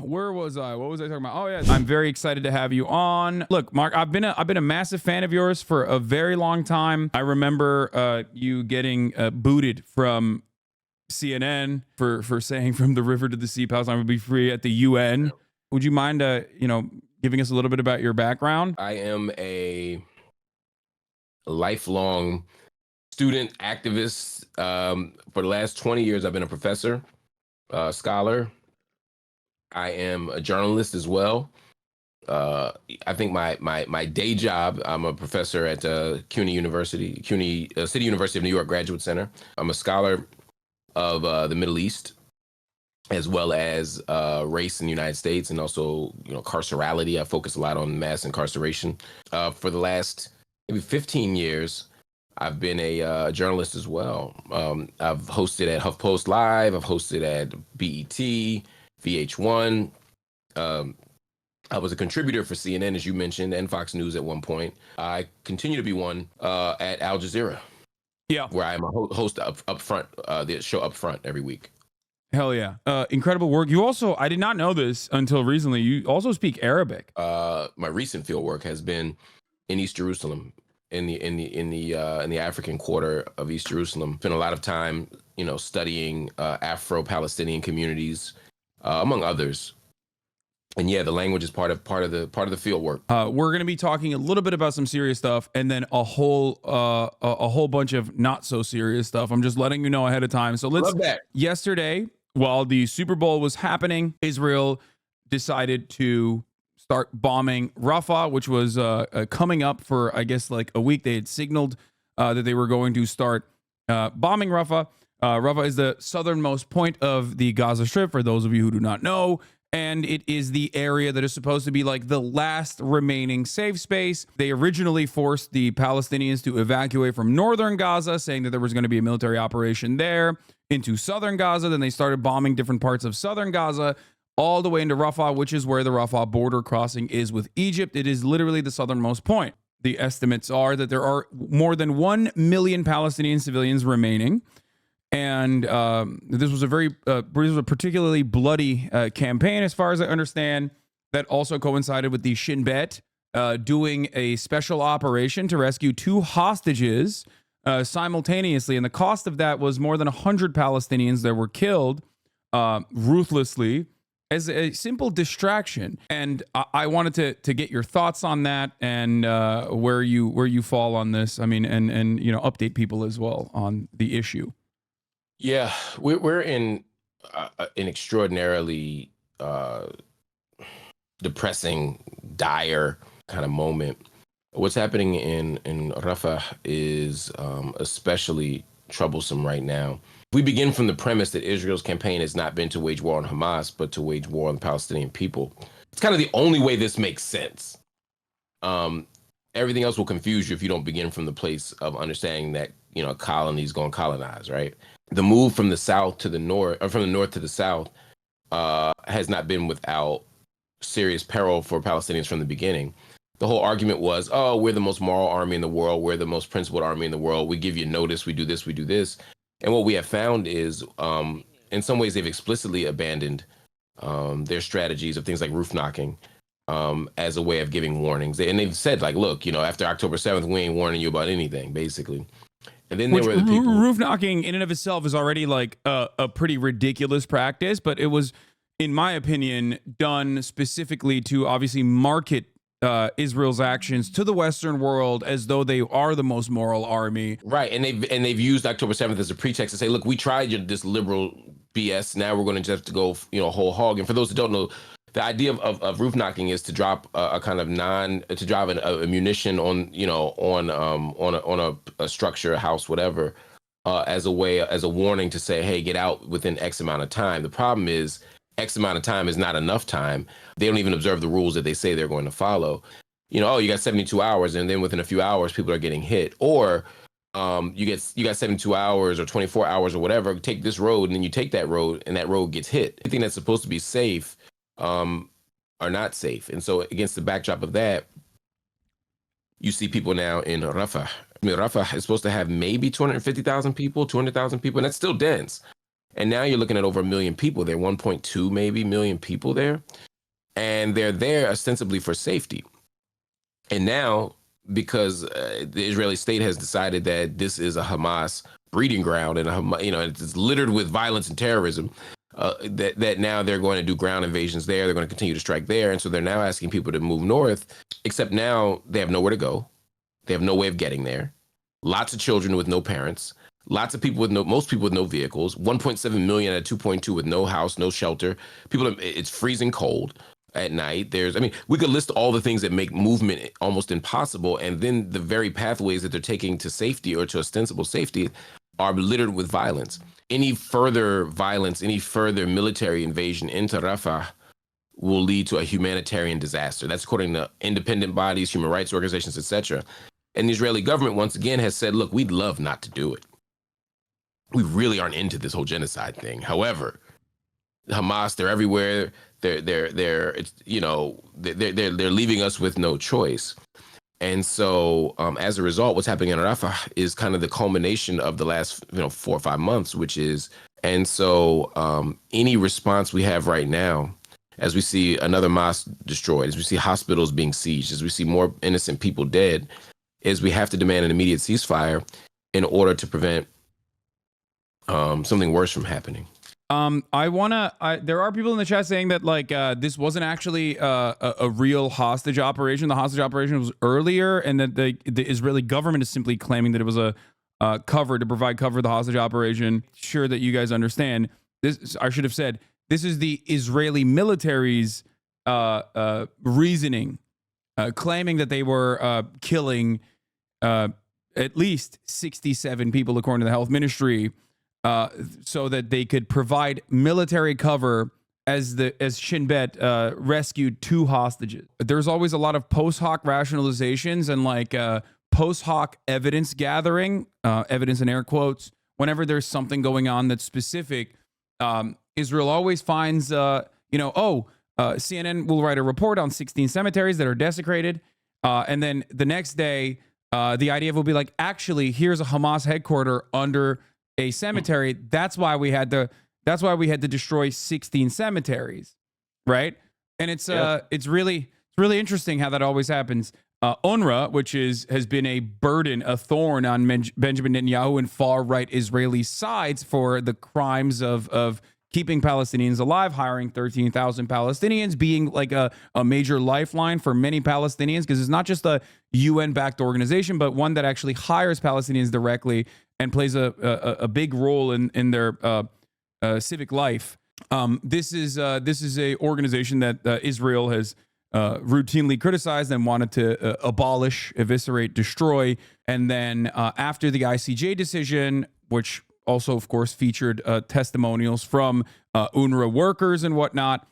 Where was I? What was I talking about? Oh yeah, I'm very excited to have you on. Look, Mark, I've been a massive fan of yours for a very long time. I remember you getting booted from CNN for saying from the river to the sea, Palestine would be free at the UN. Would you mind, giving us a little bit about your background? I am a lifelong student activist. For the last 20 years, I've been a professor, scholar. I am a journalist as well. I think my day job, I'm a professor at CUNY University, City University of New York Graduate Center. I'm a scholar of the Middle East, as well as race in the United States, and also carcerality. I focus a lot on mass incarceration. For the last maybe 15 years, I've been a journalist as well. I've hosted at HuffPost Live. I've hosted at BET, VH1. I was a contributor for CNN, as you mentioned, and Fox News at one point. I continue to be one at Al Jazeera. Yeah, where I'm a host up front, the show up front every week. Hell yeah. Incredible work. You also, I did not know this until recently, you also speak Arabic. My recent field work has been in East Jerusalem, in the African quarter of East Jerusalem. Spent a lot of time, studying Afro-Palestinian communities, among others. And yeah, the language is part of the field work. We're going to be talking a little bit about some serious stuff, and then a whole bunch of not so serious stuff. I'm just letting you know ahead of time. So let's. Love that. Yesterday, while the Super Bowl was happening, Israel decided to start bombing Rafah, which was coming up for, I guess, like a week. They had signaled that they were going to start bombing Rafah. Rafah is the southernmost point of the Gaza Strip, for those of you who do not know. And it is the area that is supposed to be like the last remaining safe space. They originally forced the Palestinians to evacuate from northern Gaza, saying that there was going to be a military operation there, into southern Gaza. Then they started bombing different parts of southern Gaza, all the way into Rafah, which is where the Rafah border crossing is with Egypt. It is literally the southernmost point. The estimates are that there are more than 1 million Palestinian civilians remaining. And this was a particularly bloody campaign, as far as I understand, that also coincided with the Shin Bet doing a special operation to rescue 2 hostages simultaneously. And the cost of that was more than 100 Palestinians that were killed ruthlessly as a simple distraction. And I wanted to get your thoughts on that, and where you fall on this. I mean, and update people as well on the issue. Yeah, we're in an extraordinarily depressing, dire kind of moment. What's happening in Rafah is especially troublesome right now. We begin from the premise that Israel's campaign has not been to wage war on Hamas, but to wage war on the Palestinian people. It's kind of the only way this makes sense. Everything else will confuse you if you don't begin from the place of understanding that, a colony is going to colonize, right? The move from the south to the north, or from the north to the south, has not been without serious peril for Palestinians from the beginning. The whole argument was, oh, we're the most moral army in the world. We're the most principled army in the world. We give you notice. We do this. We do this. And what we have found is, in some ways, they've explicitly abandoned their strategies of things like roof knocking as a way of giving warnings. And they've said, like, look, after October 7th, we ain't warning you about anything, basically. And then there were the people. Roof knocking in and of itself is already like a pretty ridiculous practice, but it was, in my opinion, done specifically to obviously market Israel's actions to the Western world as though they are the most moral army. Right, and they've used October 7th as a pretext to say, look, we tried this liberal BS. Now we're going to just have to go, whole hog. And for those who don't know, the idea of roof knocking is to drop a kind of a munition on a structure, a house, whatever, as a warning to say, hey, get out within X amount of time. The problem is X amount of time is not enough time. They don't even observe the rules that they say they're going to follow. You got 72 hours, and then within a few hours, people are getting hit. Or you got 72 hours or 24 hours or whatever. Take this road, and then you take that road, and that road gets hit. Anything that's supposed to be safe are not safe. And so against the backdrop of that, you see people now in Rafah. I mean, Rafah is supposed to have maybe 250,000 people, 200,000 people, and that's still dense. And now you're looking at over 1 million people there, 1.2 maybe million people there. And they're there ostensibly for safety. And now, because the Israeli state has decided that this is a Hamas breeding ground and it's littered with violence and terrorism, that now they're going to do ground invasions there. They're going to continue to strike there. And so they're now asking people to move north, except now they have nowhere to go. They have no way of getting there. Lots of children with no parents. Lots of people most people with no vehicles. 1.7 million at 2.2 with no house, no shelter. It's freezing cold at night. We could list all the things that make movement almost impossible. And then the very pathways that they're taking to safety or to ostensible safety are littered with violence. Any further violence, any further military invasion into Rafah will lead to a humanitarian disaster. That's according to independent bodies, human rights organizations, etc. And the Israeli government, once again, has said, look, we'd love not to do it. We really aren't into this whole genocide thing. However, Hamas, they're everywhere. They're leaving us with no choice. And so as a result, what's happening in Rafah is kind of the culmination of the last 4 or 5 months, any response we have right now, as we see another mosque destroyed, as we see hospitals being sieged, as we see more innocent people dead, is we have to demand an immediate ceasefire in order to prevent something worse from happening. There are people in the chat saying that this wasn't actually a real hostage operation. The hostage operation was earlier, and that the Israeli government is simply claiming that it was a cover to provide cover for the hostage operation. Sure that you guys understand this. I should have said this is the Israeli military's reasoning, claiming that they were killing at least 67 people according to the health ministry. So that they could provide military cover as Shin Bet rescued 2 hostages. There's always a lot of post hoc rationalizations and post hoc evidence gathering, evidence in air quotes. Whenever there's something going on that's specific, Israel always finds, CNN will write a report on 16 cemeteries that are desecrated, and then the next day, the IDF will be like, actually, here's a Hamas headquarters under a cemetery. That's why we had to destroy 16 cemeteries, right? And it's really interesting how that always happens. UNRWA, which has been a burden, a thorn on Benjamin Netanyahu and far right Israeli sides for the crimes of keeping Palestinians alive, hiring 13,000 Palestinians, being like a major lifeline for many Palestinians, because it's not just a UN-backed organization, but one that actually hires Palestinians directly and plays a big role in their civic life. This is a organization that Israel has routinely criticized and wanted to abolish, eviscerate, destroy. And then after the ICJ decision, which also, of course, featured testimonials from UNRWA workers and whatnot,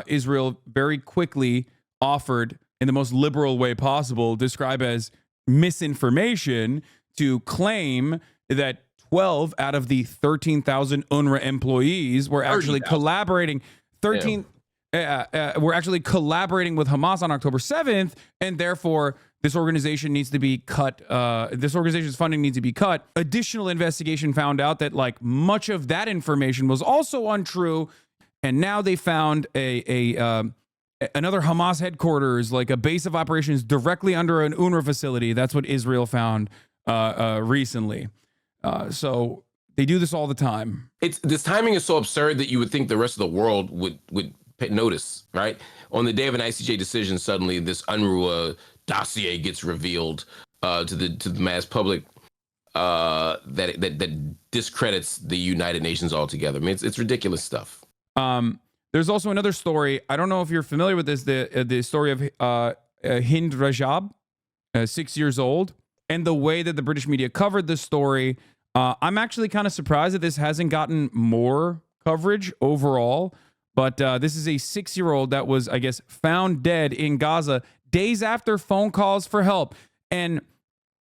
Israel very quickly offered, in the most liberal way possible, describe as misinformation, to claim that 12 out of the 13,000 UNRWA employees were actually collaborating. 13 were actually collaborating with Hamas on October 7th, and therefore this organization needs to be cut. This organization's funding needs to be cut. Additional investigation found out that much of that information was also untrue, and now they found another Hamas headquarters, like a base of operations directly under an UNRWA facility. That's what Israel found recently. So they do this all the time. This timing is so absurd that you would think the rest of the world would notice, right? On the day of an ICJ decision, suddenly this UNRWA dossier gets revealed to the mass public that discredits the United Nations altogether. I mean, it's ridiculous stuff. There's also another story. I don't know if you're familiar with this. The story of Hind Rajab, 6 years old, and the way that the British media covered this story. I'm actually kind of surprised that this hasn't gotten more coverage overall. But this is a 6-year-old that was, I guess, found dead in Gaza days after phone calls for help. And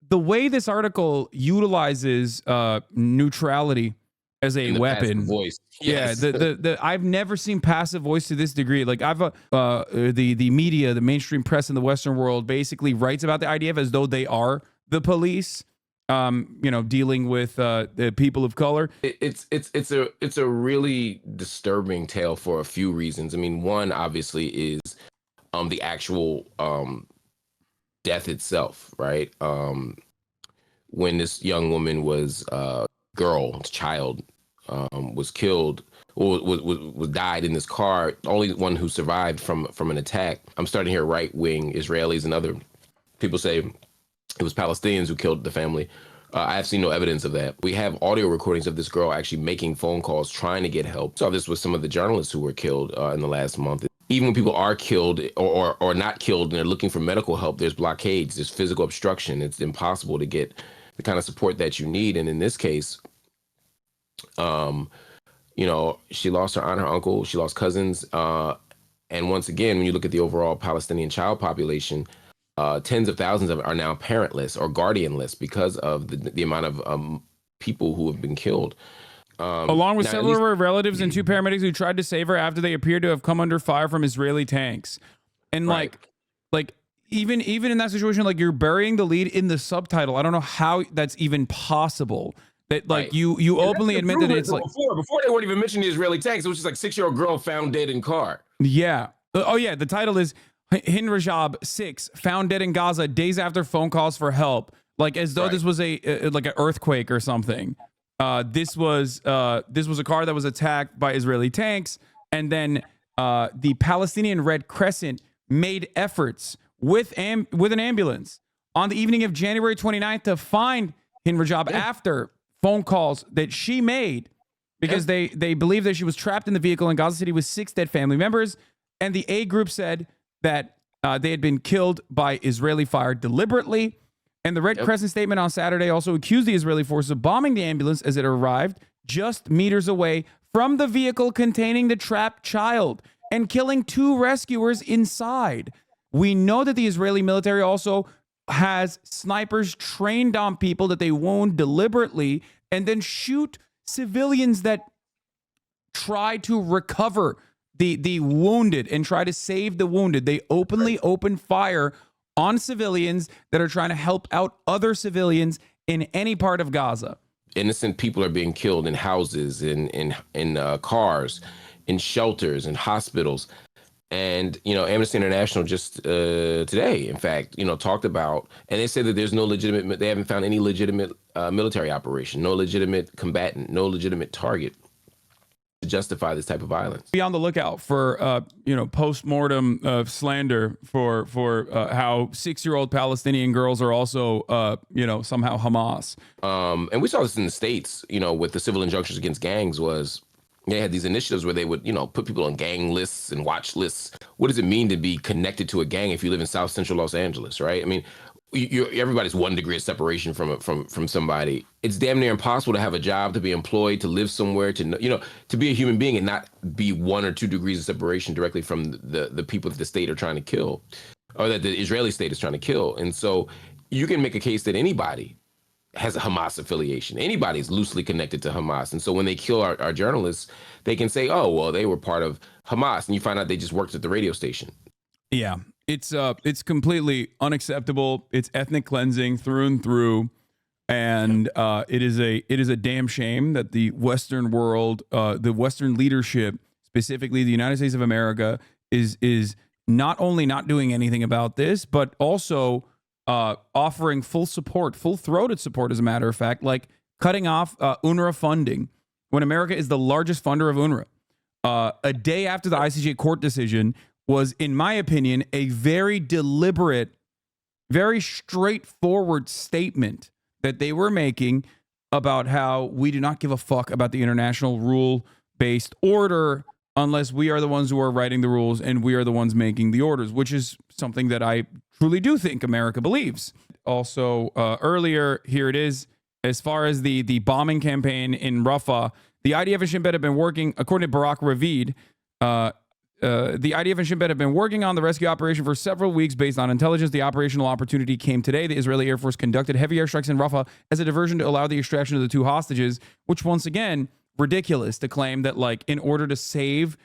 the way this article utilizes neutrality as a weapon, voice. Yes. Yeah, I've never seen passive voice to this degree. Like the media, the mainstream press in the Western world basically writes about the IDF as though they are the police. dealing with the people of color. It's a really disturbing tale for a few reasons. I mean, one obviously is the actual death itself, right? When this young woman was child, was killed or was died in this car, the only one who survived from an attack. I'm starting to hear right wing Israelis and other people say it was Palestinians who killed the family. I have seen no evidence of that. We have audio recordings of this girl actually making phone calls, trying to get help. Saw this with some of the journalists who were killed in the last month. Even when people are killed or not killed and they're looking for medical help, there's blockades, there's physical obstruction. It's impossible to get the kind of support that you need. And in this case, she lost her aunt, her uncle, she lost cousins. And once again, when you look at the overall Palestinian child population, tens of thousands of it are now parentless or guardianless because of the amount of people who have been killed. Along with several of her relatives and 2 paramedics who tried to save her after they appeared to have come under fire from Israeli tanks. And right. like even in that situation, like, you're burying the lead in the subtitle. I don't know how that's even possible. That like Right. you openly admit that it's like before they weren't even mentioning the Israeli tanks. It was just like 6-year-old girl found dead in car. Yeah. Oh yeah. The title is Hind Rajab 6 found dead in Gaza days after phone calls for help. Like, as though this was like an earthquake or something. This was a car that was attacked by Israeli tanks, and then the Palestinian Red Crescent made efforts with an ambulance on the evening of January 29th to find Hind Rajab after phone calls that she made, because they believe that she was trapped in the vehicle in Gaza City with 6 dead family members. And the A group said that they had been killed by Israeli fire deliberately. And the Red Crescent statement on Saturday also accused the Israeli forces of bombing the ambulance as it arrived just meters away from the vehicle containing the trapped child and killing 2 rescuers inside. We know that the Israeli military also has snipers trained on people that they wound deliberately and then shoot civilians that try to recover the wounded and try to save the wounded. They openly open fire on civilians that are trying to help out other civilians in any part of Gaza. Innocent people are being killed in houses, in cars, in shelters, in hospitals. And, Amnesty International just today, in fact, talked about, and they said that there's no legitimate, they haven't found any legitimate military operation, no legitimate combatant, no legitimate target to justify this type of violence. Be on the lookout for, post-mortem slander for how 6-year-old Palestinian girls are also, somehow Hamas. And we saw this in the States, with the civil injunctions against gangs was, they had these initiatives where they would, put people on gang lists and watch lists. What does it mean to be connected to a gang if you live in South Central Los Angeles, right? I mean, everybody's 1 degree of separation from somebody. It's damn near impossible to have a job, to be employed, to live somewhere, to be a human being and not be 1 or 2 degrees of separation directly from the people that the state are trying to kill, or that the Israeli state is trying to kill. And so you can make a case that anybody has a Hamas affiliation. Anybody's loosely connected to Hamas. And so when they kill our journalists, they can say, oh, well, they were part of Hamas. And you find out they just worked at the radio station. Yeah, it's completely unacceptable. It's ethnic cleansing through and through. And it is a damn shame that the Western world, the Western leadership, specifically the United States of America, is not only not doing anything about this, but also offering full support, full-throated support, as a matter of fact, like cutting off UNRWA funding when America is the largest funder of UNRWA. A day after the ICJ court decision was, in my opinion, a very deliberate, very straightforward statement that they were making about how we do not give a fuck about the international rule-based order unless we are the ones who are writing the rules and we are the ones making the orders, which is something that I truly do think America believes. Also, earlier, here it is, as far as the bombing campaign in Rafah, the IDF and Shin Bet have been working, according to Barak Ravid, the IDF and Shin Bet have been working on the rescue operation for several weeks based on intelligence. The operational opportunity came today. The Israeli Air Force conducted heavy airstrikes in Rafah as a diversion to allow the extraction of the 2 hostages, which, once again, ridiculous to claim that, like, in order to save,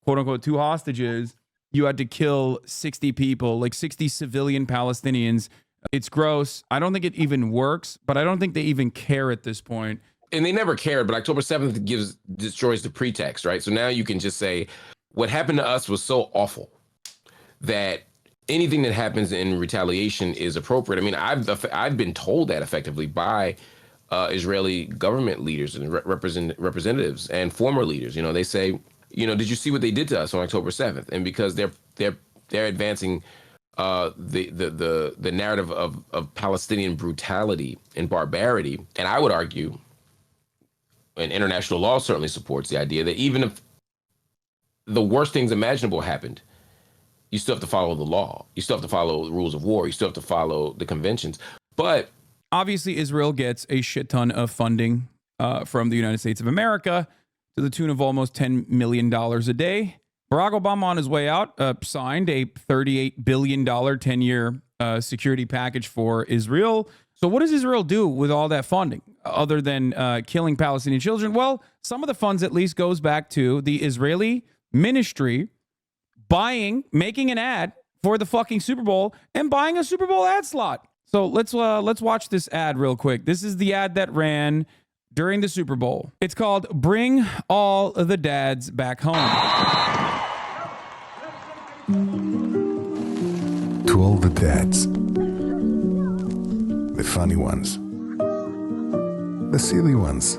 quote unquote, 2 hostages, you had to kill 60 people, like 60 civilian Palestinians, It's gross. I don't think it even works, but I don't think they even care at this point. And they never cared, but October 7th destroys the pretext, right? So now you can just say what happened to us was so awful that anything that happens in retaliation is appropriate. I mean, I've been told that effectively by Israeli government leaders and representatives and former leaders. You know, they say, you know, did you see what they did to us on October 7th? And because they're advancing the narrative of Palestinian brutality and barbarity, and I would argue, and international law certainly supports the idea that even if the worst things imaginable happened, you still have to follow the law. You still have to follow the rules of war. You still have to follow the conventions. But obviously, Israel gets a shit ton of funding from the United States of America to the tune of almost $10 million a day. Barack Obama, on his way out, signed a $38 billion 10-year security package for Israel. So what does Israel do with all that funding other than killing Palestinian children? Well, some of the funds at least goes back to the Israeli ministry making an ad for the fucking Super Bowl and buying a Super Bowl ad slot. So let's watch this ad real quick. This is the ad that ran during the Super Bowl. It's called "Bring All the Dads Back Home." To all the dads, the funny ones, the silly ones,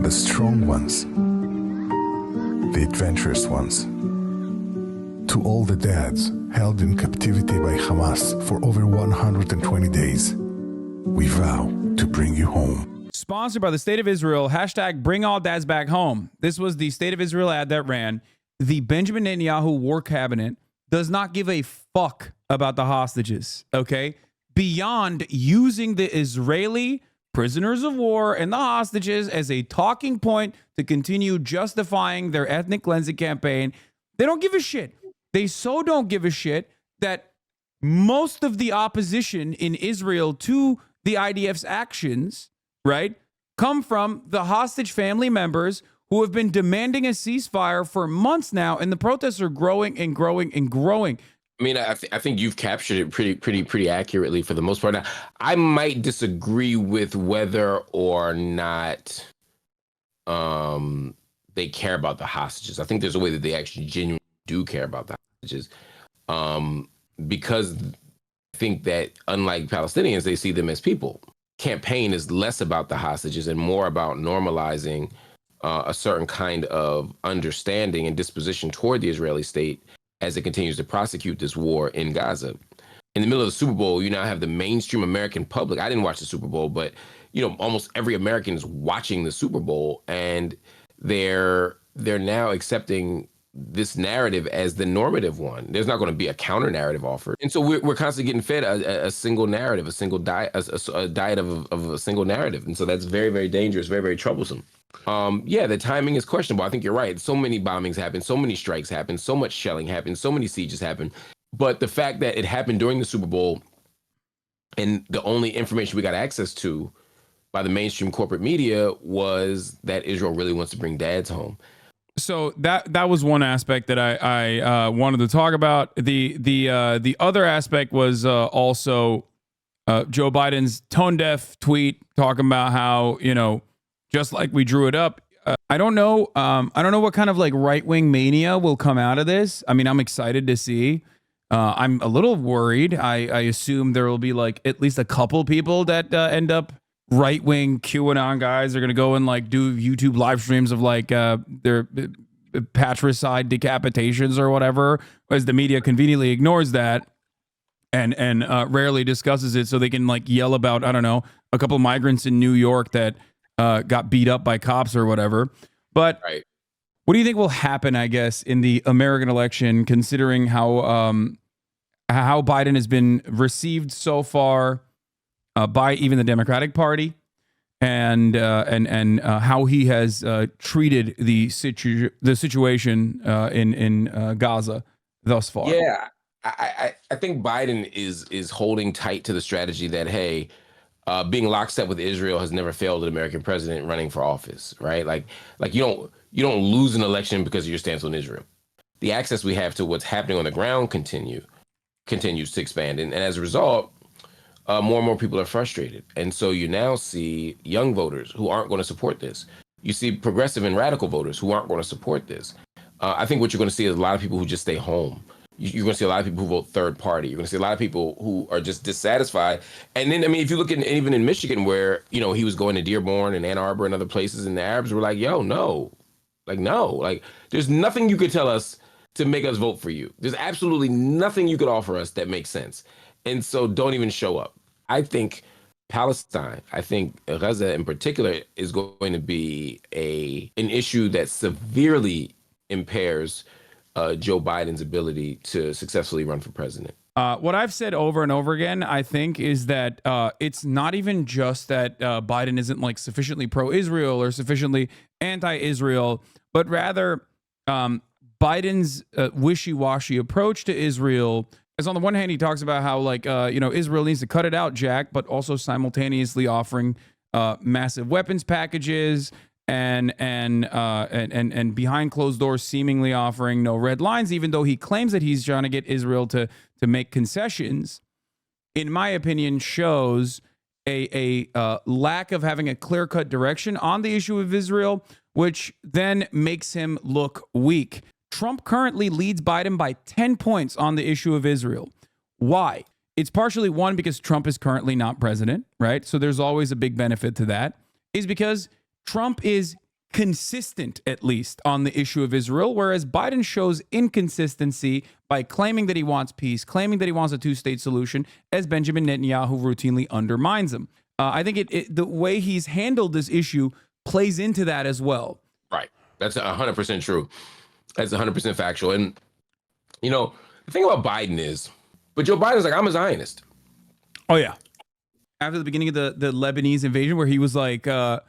the strong ones, the adventurous ones. To all the dads held in captivity by Hamas for over 120 days, we vow to bring you home. Sponsored by the State of Israel, hashtag Bring All Dads Back Home. This was the State of Israel ad that ran. The Benjamin Netanyahu war cabinet does not give a fuck about the hostages, okay? Beyond using the Israeli prisoners of war and the hostages as a talking point to continue justifying their ethnic cleansing campaign, they don't give a shit. They so don't give a shit that most of the opposition in Israel to the IDF's actions, right, come from the hostage family members who have been demanding a ceasefire for months now, and the protests are growing and growing and growing. I mean, I think you've captured it pretty accurately for the most part. Now, I might disagree with whether or not they care about the hostages. I think there's a way that they actually genuinely do care about the hostages, because I think that unlike Palestinians, they see them as people. Campaign is less about the hostages and more about normalizing a certain kind of understanding and disposition toward the Israeli state as it continues to prosecute this war in Gaza. In the middle of the Super Bowl, you now have the mainstream American public. I didn't watch the Super Bowl, but you know, almost every American is watching the Super Bowl, and they're now accepting this narrative as the normative one. There's not going to be a counter narrative offered, and so we're constantly getting fed a single narrative, a single diet, a diet of a single narrative, and so that's very, very dangerous, very, very troublesome. Yeah, the timing is questionable. I think you're right. So many bombings happen, so many strikes happen, so much shelling happens, so many sieges happen. But the fact that it happened during the Super Bowl, and the only information we got access to by the mainstream corporate media was that Israel really wants to bring dads home. So that was one aspect that I wanted to talk about. The other aspect was also Joe Biden's tone deaf tweet talking about how, you know, just like we drew it up. I don't know what kind of like right wing mania will come out of this. I mean, I'm excited to see. I'm a little worried. I assume there will be like at least a couple people that end up right wing QAnon guys are going to go and like do YouTube live streams of like their patricide decapitations or whatever, as the media conveniently ignores that and rarely discusses it, so they can like yell about, I don't know, a couple of migrants in New York that got beat up by cops or whatever. But right. What do you think will happen, I guess, in the American election, considering how Biden has been received so far by even the Democratic Party, and how he has treated the situation in Gaza thus far? Yeah, I think Biden is holding tight to the strategy that, hey, being lockstep with Israel has never failed an American president running for office, right? Like you don't lose an election because of your stance on Israel. The access we have to what's happening on the ground continue. continues to expand. And as a result, more and more people are frustrated. And so you now see young voters who aren't going to support this. You see progressive and radical voters who aren't going to support this. I think what you're going to see is a lot of people who just stay home. You're going to see a lot of people who vote third party. You're going to see a lot of people who are just dissatisfied. And then, I mean, if you look at even in Michigan, where, you know, he was going to Dearborn and Ann Arbor and other places, and the Arabs were like, yo, no, there's nothing you could tell us to make us vote for you. There's absolutely nothing you could offer us that makes sense. And so don't even show up. I think Palestine, I think Gaza in particular, is going to be an issue that severely impairs Joe Biden's ability to successfully run for president. What I've said over and over again, I think, is that it's not even just that Biden isn't like sufficiently pro-Israel or sufficiently anti-Israel, but rather Biden's wishy-washy approach to Israel is, on the one hand, he talks about how, like, Israel needs to cut it out, Jack, but also simultaneously offering massive weapons packages and behind closed doors seemingly offering no red lines, even though he claims that he's trying to get Israel to make concessions, in my opinion, shows a lack of having a clear-cut direction on the issue of Israel, which then makes him look weak. Trump currently leads Biden by 10 points on the issue of Israel. Why? It's partially, one, because Trump is currently not president, right? So there's always a big benefit to that. Is because Trump is consistent, at least, on the issue of Israel, whereas Biden shows inconsistency by claiming that he wants peace, claiming that he wants a two-state solution, as Benjamin Netanyahu routinely undermines him. I think the way he's handled this issue plays into that as well. Right. That's 100% true. That's 100% factual. And, you know, the thing about Biden is, but Joe Biden's like, I'm a Zionist. Oh, yeah. After the beginning of the Lebanese invasion, where he was like, I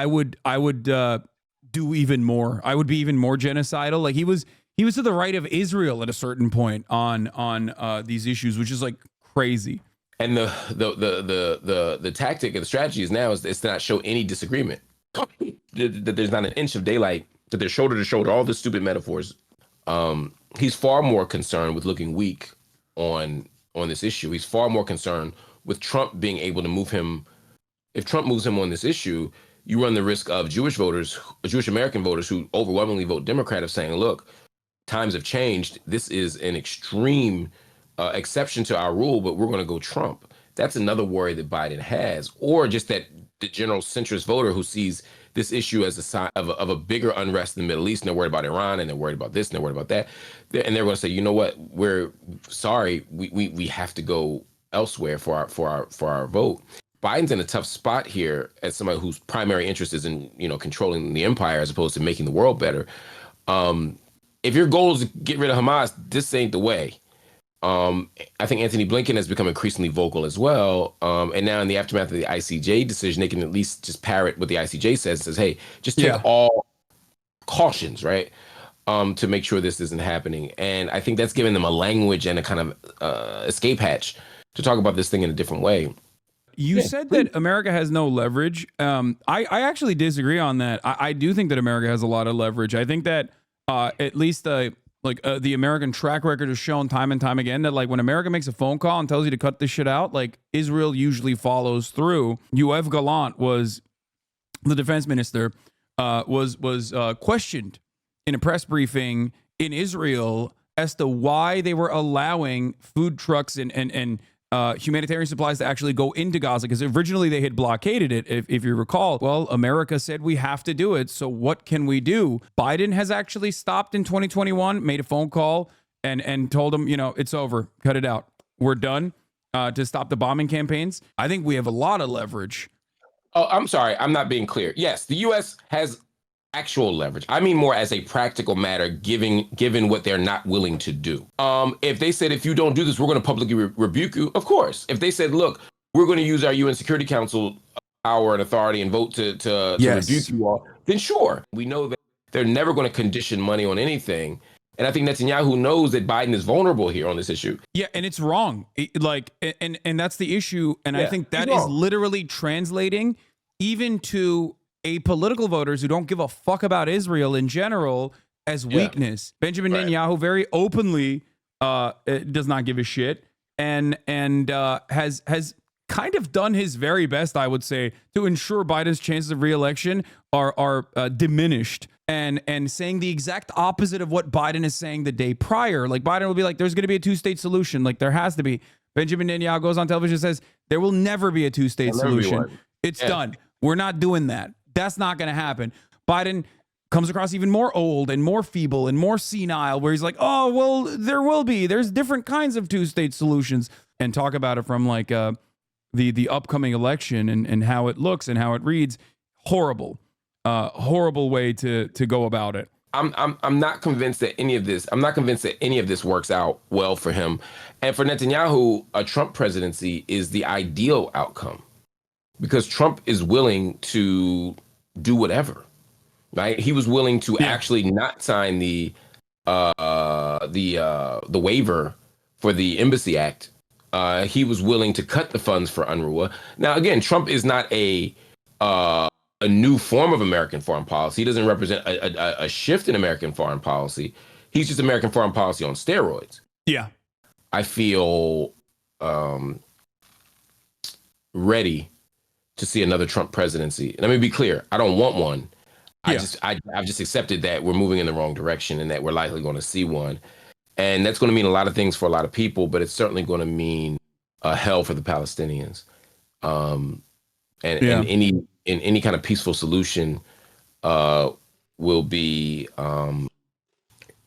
would do even more. I would be even more genocidal. Like he was to the right of Israel at a certain point on these issues, which is like crazy. And the tactic and the strategy is now is to not show any disagreement. That there's not an inch of daylight, that they're shoulder to shoulder, all the stupid metaphors. He's far more concerned with looking weak on this issue. He's far more concerned with Trump being able to move him. If Trump moves him on this issue, you run the risk of Jewish American voters who overwhelmingly vote Democrat of saying, look, times have changed. This is an extreme exception to our rule, but we're going to go Trump. That's another worry that Biden has, or just that the general centrist voter who sees this issue as a sign of a bigger unrest in the Middle East, and they're worried about Iran, and they're worried about this, and they're worried about that, and they're going to say, you know what, we're sorry, we have to go elsewhere for our vote. Biden's in a tough spot here as somebody whose primary interest is in, controlling the empire as opposed to making the world better. If your goal is to get rid of Hamas, this ain't the way. I think Anthony Blinken has become increasingly vocal as well. And now in the aftermath of the ICJ decision, they can at least just parrot what the ICJ says, hey, just take all cautions, right? To make sure this isn't happening. And I think that's given them a language and a kind of escape hatch to talk about this thing in a different way. You said that America has no leverage. I actually disagree on that. I do think that America has a lot of leverage. I think that at least the American track record has shown time and time again that, like, when America makes a phone call and tells you to cut this shit out, like, Israel usually follows through. Yoav Gallant was the defense minister, was questioned in a press briefing in Israel as to why they were allowing food trucks and humanitarian supplies to actually go into Gaza, because originally they had blockaded it, if you recall. Well, America said we have to do it, so what can we do? Biden has actually stopped in 2021, made a phone call and told them, it's over, cut it out, we're done, to stop the bombing campaigns. I think we have a lot of leverage. Oh, I'm sorry, I'm not being clear. Yes, the U.S. has actual leverage. I mean more as a practical matter, given what they're not willing to do. If they said, if you don't do this, we're going to publicly rebuke you, of course. If they said, look, we're going to use our UN Security Council power and authority and vote to rebuke you all, then sure. We know that they're never going to condition money on anything. And I think Netanyahu knows that Biden is vulnerable here on this issue. Yeah, and it's wrong. And that's the issue. And I think that is literally translating even to apolitical voters who don't give a fuck about Israel in general as weakness. Benjamin Netanyahu very openly it does not give a shit, and has kind of done his very best, I would say, to ensure Biden's chances of re-election are diminished, and saying the exact opposite of what Biden is saying the day prior. Like, Biden will be like, there's going to be a two-state solution. Like, there has to be. Benjamin Netanyahu goes on television and says, there will never be a two-state solution. It's done. We're not doing that. That's not going to happen. Biden comes across even more old and more feeble and more senile, where he's like, oh, well, there will be. There's different kinds of two-state solutions. And talk about it from like the upcoming election and how it looks and how it reads. Horrible way to go about it. I'm not convinced that any of this works out well for him. And for Netanyahu, a Trump presidency is the ideal outcome, because Trump is willing to do whatever, right? He was willing to actually not sign the waiver for the Embassy Act. He was willing to cut the funds for UNRWA. Now, again, Trump is not a new form of American foreign policy. He doesn't represent a shift in American foreign policy. He's just American foreign policy on steroids. Yeah. I feel ready to see another Trump presidency. Let me be clear. I don't want one. Yeah. I've just accepted that we're moving in the wrong direction and that we're likely going to see one. And that's going to mean a lot of things for a lot of people, but it's certainly going to mean hell for the Palestinians. And any kind of peaceful solution will be I'm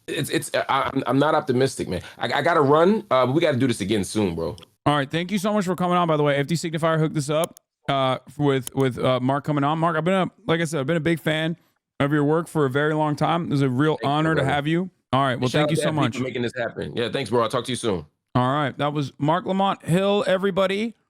not optimistic, man. I gotta run, but we gotta do this again soon, bro. All right, thank you so much for coming on. By the way, FD Signifier hooked this up with Mark coming on. Mark, I've been a big fan of your work for a very long time. It was a real honor to have you. All right, well, thank you so much for making this happen. Yeah, thanks, bro. I'll talk to you soon. All right, that was Marc Lamont Hill, everybody.